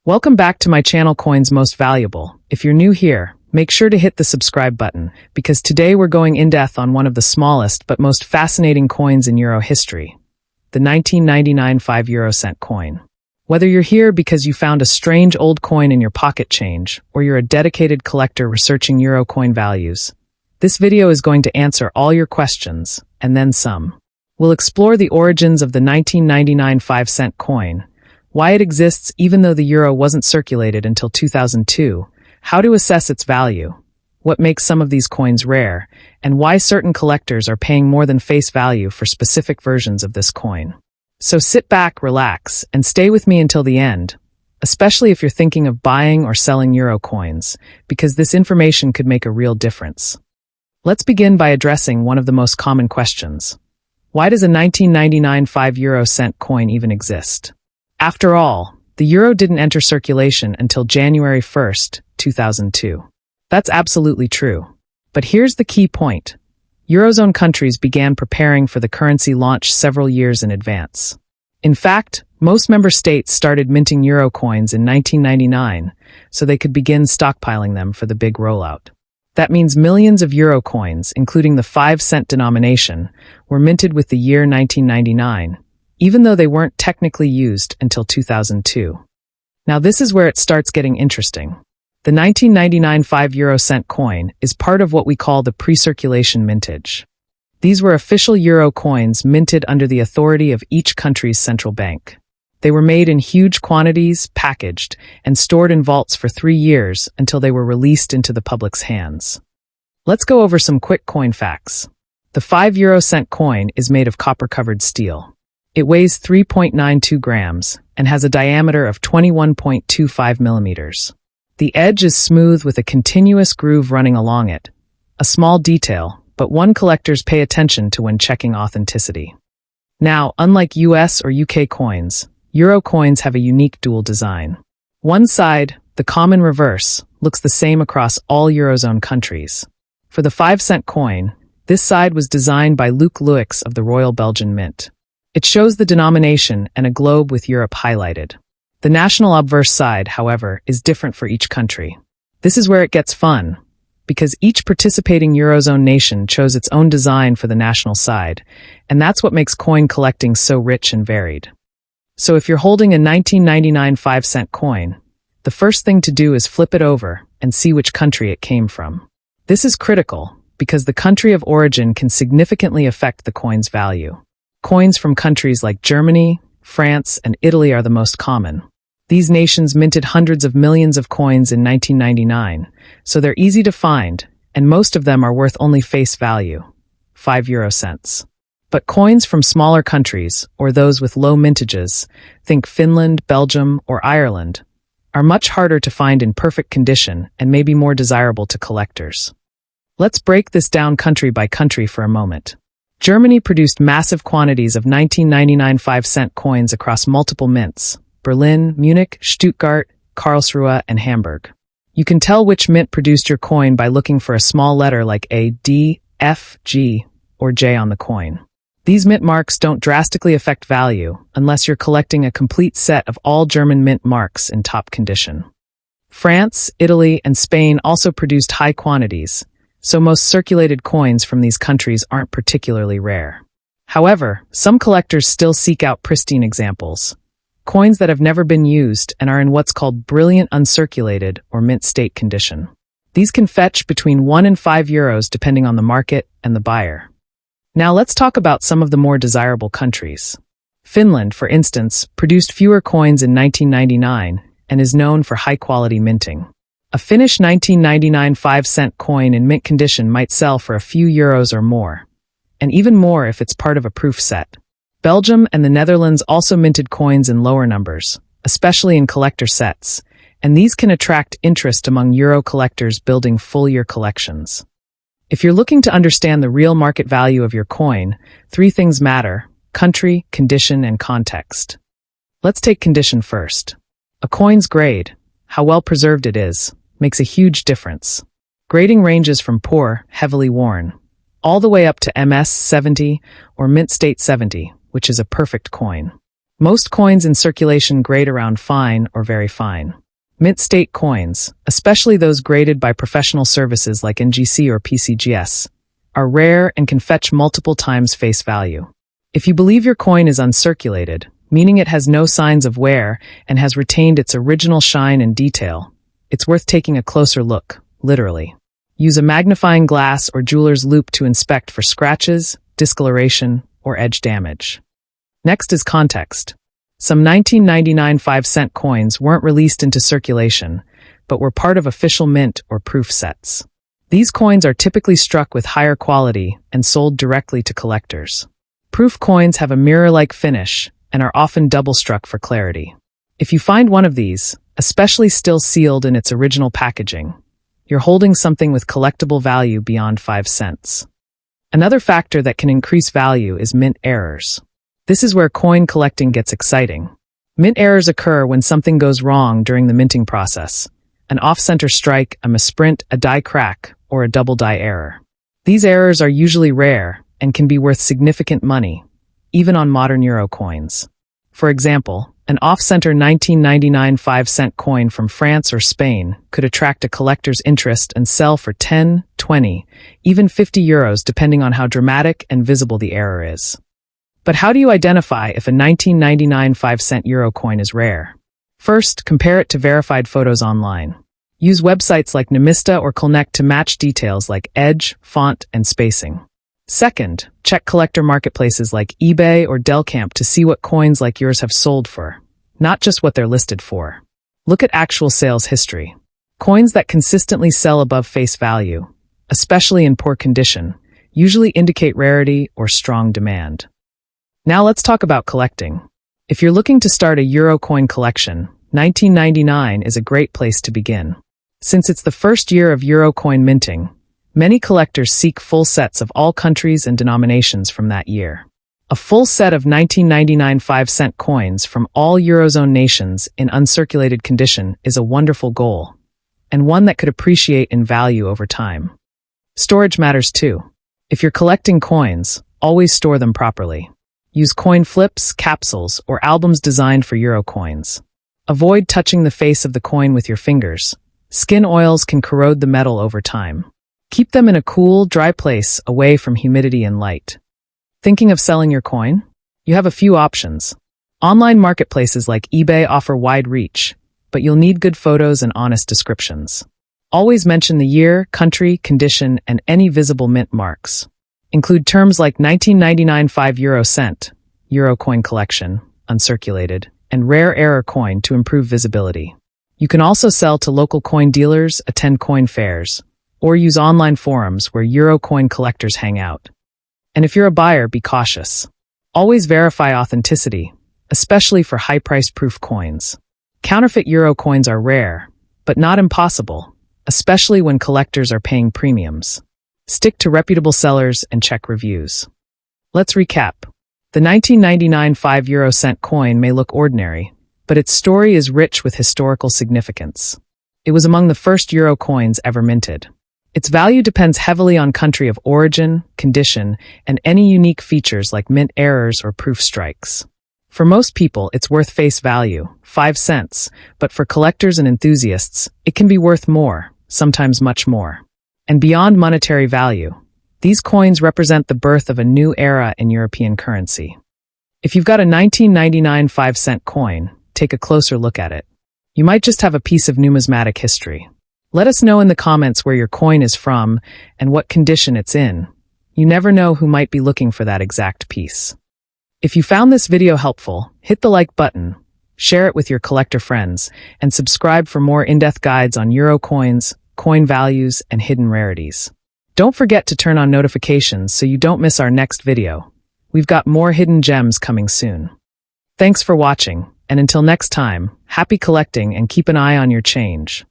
Welcome back to my channel Coins Most Valuable. If you're new here, make sure to hit the subscribe button, because today we're going in-depth on one of the smallest but most fascinating coins in Euro history, the 1999 5 coin. Whether you're here because you found a strange old coin in your pocket change, or you're a dedicated collector researching Euro coin values, this video is going to answer all your questions, and then some. We'll explore the origins of the 1999 5 coin, why it exists even though the euro wasn't circulated until 2002, how to assess its value, what makes some of these coins rare, and why certain collectors are paying more than face value for specific versions of this coin. So sit back, relax, and stay with me until the end, especially if you're thinking of buying or selling euro coins, because this information could make a real difference. Let's begin by addressing one of the most common questions. Why does a 1999 5 coin even exist? After all, the euro didn't enter circulation until January 1st, 2002. That's absolutely true. But here's the key point. Eurozone countries began preparing for the currency launch several years in advance. In fact, most member states started minting euro coins in 1999, so they could begin stockpiling them for the big rollout. That means millions of euro coins, including the 5-cent denomination, were minted with the year 1999, even though they weren't technically used until 2002. Now this is where it starts getting interesting. The 1999 5 coin is part of what we call the pre-circulation mintage. These were official euro coins minted under the authority of each country's central bank. They were made in huge quantities, packaged, and stored in vaults for 3 years until they were released into the public's hands. Let's go over some quick coin facts. The 5 coin is made of copper-covered steel. It weighs 3.92 grams and has a diameter of 21.25 millimeters. The edge is smooth with a continuous groove running along it. A small detail, but one collectors pay attention to when checking authenticity. Now, unlike US or UK coins, euro coins have a unique dual design. One side, the common reverse, looks the same across all Eurozone countries. For the 5 coin, this side was designed by Luc Luyx of the Royal Belgian Mint. It shows the denomination and a globe with Europe highlighted. The national obverse side, however, is different for each country. This is where it gets fun, because each participating Eurozone nation chose its own design for the national side, and that's what makes coin collecting so rich and varied. So if you're holding a 1999 5 coin, the first thing to do is flip it over and see which country it came from. This is critical, because the country of origin can significantly affect the coin's value. Coins from countries like Germany, France, and Italy are the most common. These nations minted hundreds of millions of coins in 1999, so they're easy to find, and most of them are worth only face value, 5 euro cents. But coins from smaller countries, or those with low mintages, think Finland, Belgium, or Ireland, are much harder to find in perfect condition and may be more desirable to collectors. Let's break this down country by country for a moment. Germany produced massive quantities of 1999 5 coins across multiple mints: Berlin, Munich, Stuttgart, Karlsruhe, and Hamburg. You can tell which mint produced your coin by looking for a small letter like A, D, F, G, or J on the coin. These mint marks don't drastically affect value unless you're collecting a complete set of all German mint marks in top condition. France, Italy, and Spain also produced high quantities, so most circulated coins from these countries aren't particularly rare. However, some collectors still seek out pristine examples, coins that have never been used and are in what's called brilliant uncirculated or mint state condition. These can fetch between 1 and 5 euros depending on the market and the buyer. Now let's talk about some of the more desirable countries. Finland, for instance, produced fewer coins in 1999 and is known for high-quality minting. A Finnish 1999 5 coin in mint condition might sell for a few euros or more, and even more if it's part of a proof set. Belgium and the Netherlands also minted coins in lower numbers, especially in collector sets, and these can attract interest among euro collectors building full-year collections. If you're looking to understand the real market value of your coin, 3 things matter: country, condition, and context. Let's take condition first. A coin's grade, how well preserved it is, makes a huge difference. Grading ranges from poor, heavily worn, all the way up to MS 70 or mint state 70, which is a perfect coin. Most coins in circulation grade around fine or very fine. Mint state coins, especially those graded by professional services like NGC or PCGS, are rare and can fetch multiple times face value. If you believe your coin is uncirculated, meaning it has no signs of wear and has retained its original shine and detail, it's worth taking a closer look, literally. Use a magnifying glass or jeweler's loupe to inspect for scratches, discoloration, or edge damage. Next is context. Some 1999 5-cent coins weren't released into circulation, but were part of official mint or proof sets. These coins are typically struck with higher quality and sold directly to collectors. Proof coins have a mirror-like finish and are often double-struck for clarity. If you find one of these, especially still sealed in its original packaging, you're holding something with collectible value beyond 5 cents. Another factor that can increase value is mint errors. This is where coin collecting gets exciting. Mint errors occur when something goes wrong during the minting process. An off-center strike, a misprint, a die crack, or a double die error. These errors are usually rare and can be worth significant money, even on modern euro coins. For example, an off-center 1999 5-cent coin from France or Spain could attract a collector's interest and sell for 10, 20, even 50 euros depending on how dramatic and visible the error is. But how do you identify if a 1999 5-cent euro coin is rare? First, compare it to verified photos online. Use websites like Nemista or Colnect to match details like edge, font, and spacing. Second, check collector marketplaces like eBay or Delcamp to see what coins like yours have sold for, not just what they're listed for. Look at actual sales history. Coins that consistently sell above face value, especially in poor condition, usually indicate rarity or strong demand. Now let's talk about collecting. If you're looking to start a euro coin collection, 1999 is a great place to begin. Since it's the first year of euro coin minting, many collectors seek full sets of all countries and denominations from that year. A full set of 1999 5-cent coins from all Eurozone nations in uncirculated condition is a wonderful goal, and one that could appreciate in value over time. Storage matters too. If you're collecting coins, always store them properly. Use coin flips, capsules, or albums designed for euro coins. Avoid touching the face of the coin with your fingers. Skin oils can corrode the metal over time. Keep them in a cool, dry place away from humidity and light. Thinking of selling your coin? You have a few options. Online marketplaces like eBay offer wide reach, but you'll need good photos and honest descriptions. Always mention the year, country, condition, and any visible mint marks. Include terms like 1999 5-euro-cent, euro coin collection, uncirculated, and rare error coin to improve visibility. You can also sell to local coin dealers, attend coin fairs, or use online forums where euro coin collectors hang out. And if you're a buyer, be cautious. Always verify authenticity, especially for high-priced proof coins. Counterfeit euro coins are rare, but not impossible, especially when collectors are paying premiums. Stick to reputable sellers and check reviews. Let's recap. The 1999 5-euro-cent coin may look ordinary, but its story is rich with historical significance. It was among the first euro coins ever minted. Its value depends heavily on country of origin, condition, and any unique features like mint errors or proof strikes. For most people, it's worth face value, 5 cents, but for collectors and enthusiasts, it can be worth more, sometimes much more. And beyond monetary value, these coins represent the birth of a new era in European currency. If you've got a 1999 5-cent coin, take a closer look at it. You might just have a piece of numismatic history. Let us know in the comments where your coin is from and what condition it's in. You never know who might be looking for that exact piece. If you found this video helpful, hit the like button, share it with your collector friends, and subscribe for more in-depth guides on euro coins, coin values, and hidden rarities. Don't forget to turn on notifications so you don't miss our next video. We've got more hidden gems coming soon. Thanks for watching, and until next time, happy collecting and keep an eye on your change.